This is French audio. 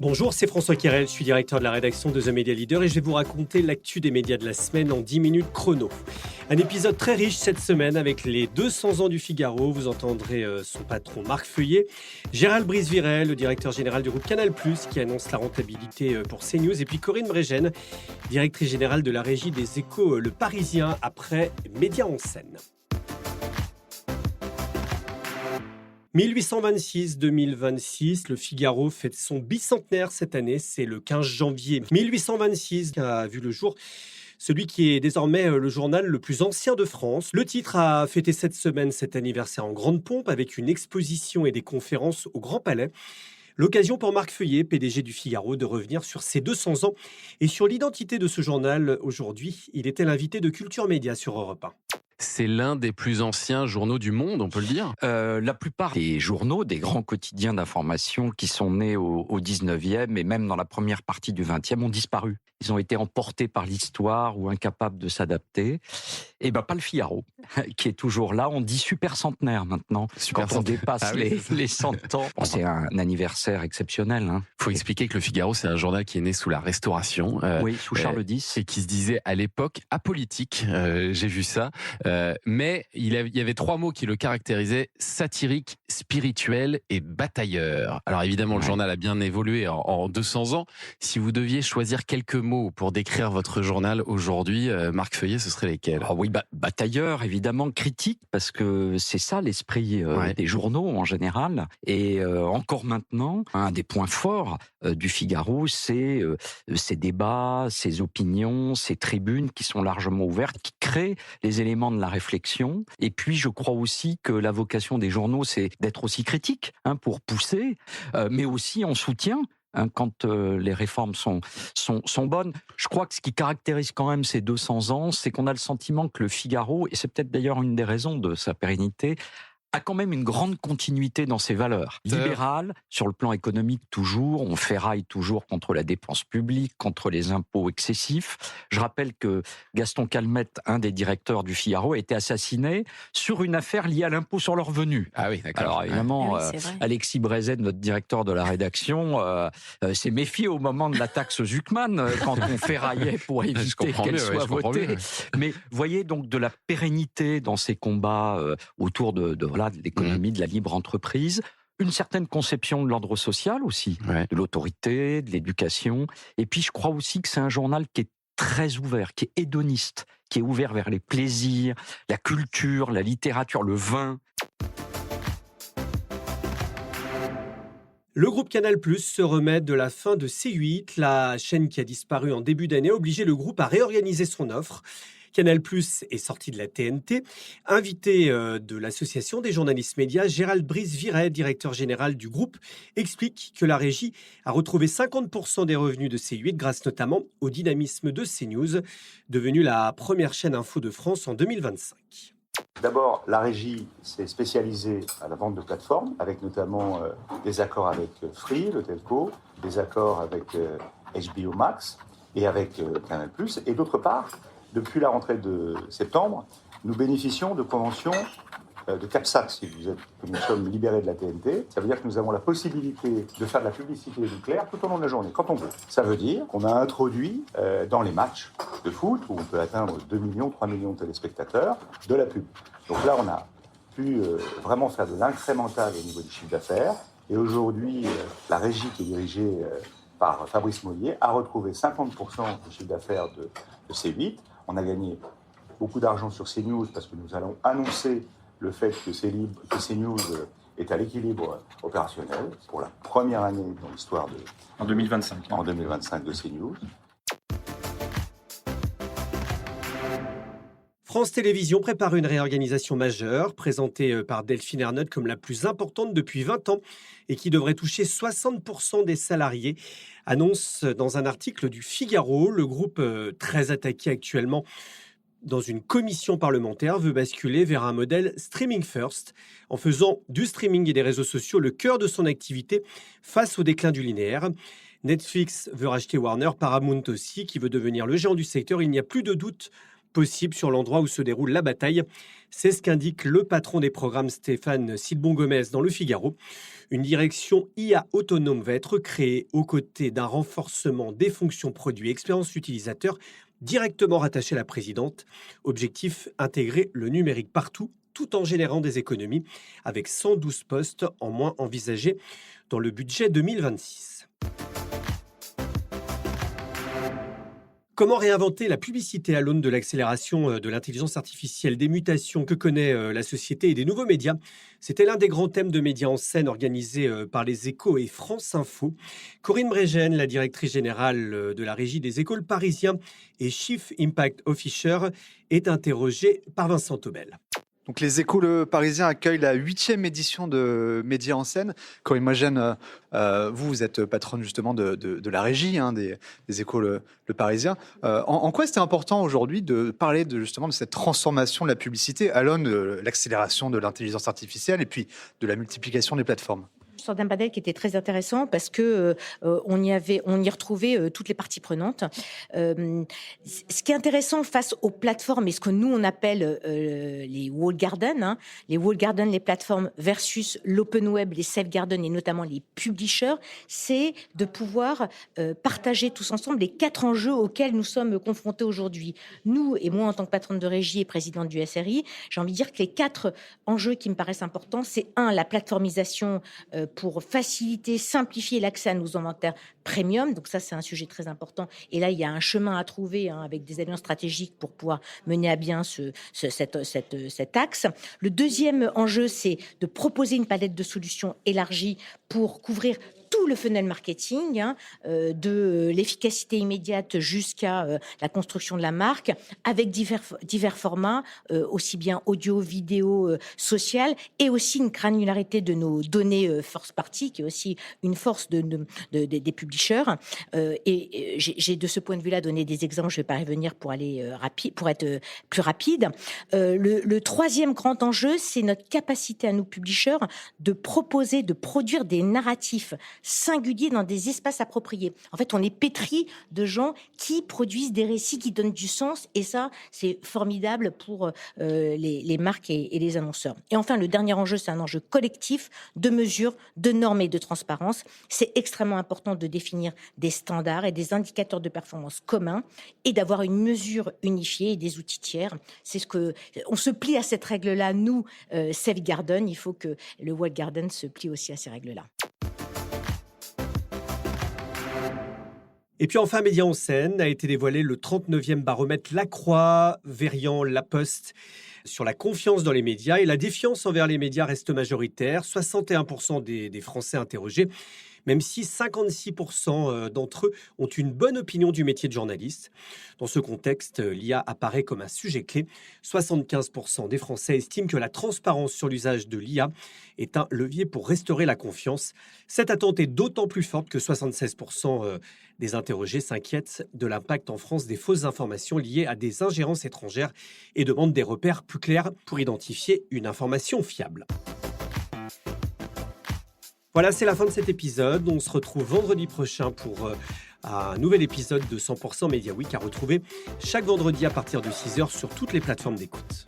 Bonjour, c'est François Quérel, je suis directeur de la rédaction de The Media Leader et je vais vous raconter l'actu des médias de la semaine en 10 minutes chrono. Un épisode très riche cette semaine avec les 200 ans du Figaro. Vous entendrez son patron Marc Feuillet, Gérald Brice-Virel, le directeur général du groupe Canal+, qui annonce la rentabilité pour CNews, et puis Corinne Brégène, directrice générale de la régie des Échos Le Parisien, après Médias en scène. 1826-2026, le Figaro fête son bicentenaire cette année, c'est le 15 janvier 1826 qu'a vu le jour celui qui est désormais le journal le plus ancien de France. Le titre a fêté cette semaine cet anniversaire en grande pompe avec une exposition et des conférences au Grand Palais. L'occasion pour Marc Feuillet, PDG du Figaro, de revenir sur ses 200 ans et sur l'identité de ce journal aujourd'hui. Il était l'invité de Culture Média sur Europe 1. C'est l'un des plus anciens journaux du monde, on peut le dire. La plupart des journaux, des grands quotidiens d'information qui sont nés au 19e et même dans la première partie du 20e ont disparu. Ils ont été emportés par l'histoire ou incapables de s'adapter. Et pas le Figaro, qui est toujours là. On dit super centenaire maintenant, quand on dépasse les 100 ans. Bon, c'est un anniversaire exceptionnel. Il faut expliquer que le Figaro, c'est un journal qui est né sous la Restauration. Oui, sous Charles X. Et qui se disait à l'époque apolitique. J'ai vu ça. Mais il y avait 3 mots qui le caractérisaient: satirique, spirituel et batailleur. Alors évidemment, le journal a bien évolué en 200 ans. Si vous deviez choisir quelques mots pour décrire votre journal aujourd'hui, Marc Feuillet, ce serait lesquels? Oui, batailleur, évidemment, critique, parce que c'est ça l'esprit des journaux en général. Et encore maintenant, un des points forts du Figaro, c'est ces débats, ces opinions, ces tribunes qui sont largement ouvertes, qui créent les éléments de la réflexion. Et puis, je crois aussi que la vocation des journaux, c'est d'être aussi critique, pour pousser, mais aussi en soutien. Quand les réformes sont bonnes. Je crois que ce qui caractérise quand même ces 200 ans, c'est qu'on a le sentiment que le Figaro, et c'est peut-être d'ailleurs une des raisons de sa pérennité, a quand même une grande continuité dans ses valeurs. Libérales, sur le plan économique toujours, on ferraille toujours contre la dépense publique, contre les impôts excessifs. Je rappelle que Gaston Calmette, un des directeurs du Figaro, a été assassiné sur une affaire liée à l'impôt sur le revenu. Ah oui, d'accord. Alors évidemment, Alexis Brézet, notre directeur de la rédaction, s'est méfié au moment de la taxe Zuckman, quand on ferraillait pour éviter qu'elle soit votée. Mais voyez donc de la pérennité dans ces combats autour de l'économie, de la libre entreprise, une certaine conception de l'ordre social aussi, de l'autorité, de l'éducation. Et puis je crois aussi que c'est un journal qui est très ouvert, qui est hédoniste, qui est ouvert vers les plaisirs, la culture, la littérature, le vin. Le groupe Canal+ se remet de la fin de C8. La chaîne qui a disparu en début d'année a obligé le groupe à réorganiser son offre. Canal+ est sorti de la TNT. Invité de l'association des journalistes médias, Gérald Brice-Virel, directeur général du groupe, explique que la régie a retrouvé 50% des revenus de C8 grâce notamment au dynamisme de CNews, devenue la première chaîne info de France en 2025. D'abord, la régie s'est spécialisée à la vente de plateformes, avec notamment des accords avec Free, le telco, des accords avec HBO Max et avec Canal+. Et d'autre part, depuis la rentrée de septembre, nous bénéficions de conventions de CAPSAT, si vous êtes, que nous sommes libérés de la TNT. Ça veut dire que nous avons la possibilité de faire de la publicité nucléaire tout au long de la journée, quand on veut. Ça veut dire qu'on a introduit dans les matchs de foot, où on peut atteindre 2 millions, 3 millions de téléspectateurs, de la pub. Donc là, on a pu vraiment faire de l'incrémental au niveau du chiffre d'affaires. Et aujourd'hui, la régie qui est dirigée par Fabrice Mollier a retrouvé 50% du chiffre d'affaires de C8. On a gagné beaucoup d'argent sur CNews parce que nous allons annoncer le fait que CNews est à l'équilibre opérationnel pour la première année dans l'histoire de... En 2025. En 2025 de CNews. France Télévisions prépare une réorganisation majeure, présentée par Delphine Ernotte comme la plus importante depuis 20 ans et qui devrait toucher 60% des salariés, annonce dans un article du Figaro. Le groupe, très attaqué actuellement dans une commission parlementaire, veut basculer vers un modèle streaming first, en faisant du streaming et des réseaux sociaux le cœur de son activité face au déclin du linéaire. Netflix veut racheter Warner, Paramount aussi, qui veut devenir le géant du secteur. Il n'y a plus de doute possible sur l'endroit où se déroule la bataille. C'est ce qu'indique le patron des programmes Stéphane Silbon-Gomez dans Le Figaro. Une direction IA autonome va être créée aux côtés d'un renforcement des fonctions produits expérience utilisateur directement rattachées à la présidente. Objectif, intégrer le numérique partout tout en générant des économies avec 112 postes en moins envisagés dans le budget 2026. Comment réinventer la publicité à l'aune de l'accélération de l'intelligence artificielle, des mutations que connaît la société et des nouveaux médias? C'était l'un des grands thèmes de Médias en scène organisé par Les Échos et France Info. Corinne Brégène, la directrice générale de la régie des Échos Parisiens et Chief Impact Officer, est interrogée par Vincent Taubel. Donc les Échos Le Parisien accueillent la 8e édition de Médias en scène. Corinne Brégène, vous êtes patronne justement de la régie des Échos Le Parisien. En quoi c'était important aujourd'hui de parler justement de cette transformation de la publicité à l'aune de l'accélération de l'intelligence artificielle et puis de la multiplication des plateformes? Sorte d'un panel qui était très intéressant parce que on y retrouvait toutes les parties prenantes. Ce qui est intéressant face aux plateformes et ce que nous on appelle les walled gardens, les walled gardens, les plateformes versus l'open web, les safe gardens et notamment les publishers, c'est de pouvoir partager tous ensemble les 4 enjeux auxquels nous sommes confrontés aujourd'hui. Nous et moi en tant que patronne de régie et présidente du SRI, j'ai envie de dire que les 4 enjeux qui me paraissent importants, c'est 1, la plateformisation pour faciliter, simplifier l'accès à nos inventaires premium. Donc ça, c'est un sujet très important. Et là, il y a un chemin à trouver avec des alliances stratégiques pour pouvoir mener à bien cet axe. Le deuxième enjeu, c'est de proposer une palette de solutions élargie pour couvrir tout le funnel marketing, de l'efficacité immédiate jusqu'à la construction de la marque, avec divers formats, aussi bien audio, vidéo, social, et aussi une granularité de nos données first party, qui est aussi une force des publishers. Et j'ai de ce point de vue-là donné des exemples, je ne vais pas revenir pour aller pour être plus rapide. Le troisième grand enjeu, c'est notre capacité à nous publishers de proposer, de produire des narratifs singuliers dans des espaces appropriés. En fait, on est pétri de gens qui produisent des récits qui donnent du sens, et ça, c'est formidable pour les marques et les annonceurs. Et enfin, le dernier enjeu, c'est un enjeu collectif de mesures, de normes et de transparence. C'est extrêmement important de définir des standards et des indicateurs de performance communs et d'avoir une mesure unifiée et des outils tiers. C'est ce que on se plie à cette règle-là. Nous, Safe Garden, il faut que le Walled Garden se plie aussi à ces règles-là. Et puis enfin, Médias en scène a été dévoilé le 39e baromètre Lacroix, Verian, La Poste sur la confiance dans les médias. Et la défiance envers les médias reste majoritaire. 61% des Français interrogés, même si 56% d'entre eux ont une bonne opinion du métier de journaliste. Dans ce contexte, l'IA apparaît comme un sujet clé. 75% des Français estiment que la transparence sur l'usage de l'IA est un levier pour restaurer la confiance. Cette attente est d'autant plus forte que 76% des interrogés s'inquiètent de l'impact en France des fausses informations liées à des ingérences étrangères et demandent des repères plus clairs pour identifier une information fiable. Voilà, c'est la fin de cet épisode. On se retrouve vendredi prochain pour un nouvel épisode de 100% Media Week à retrouver chaque vendredi à partir de 6h sur toutes les plateformes d'écoute.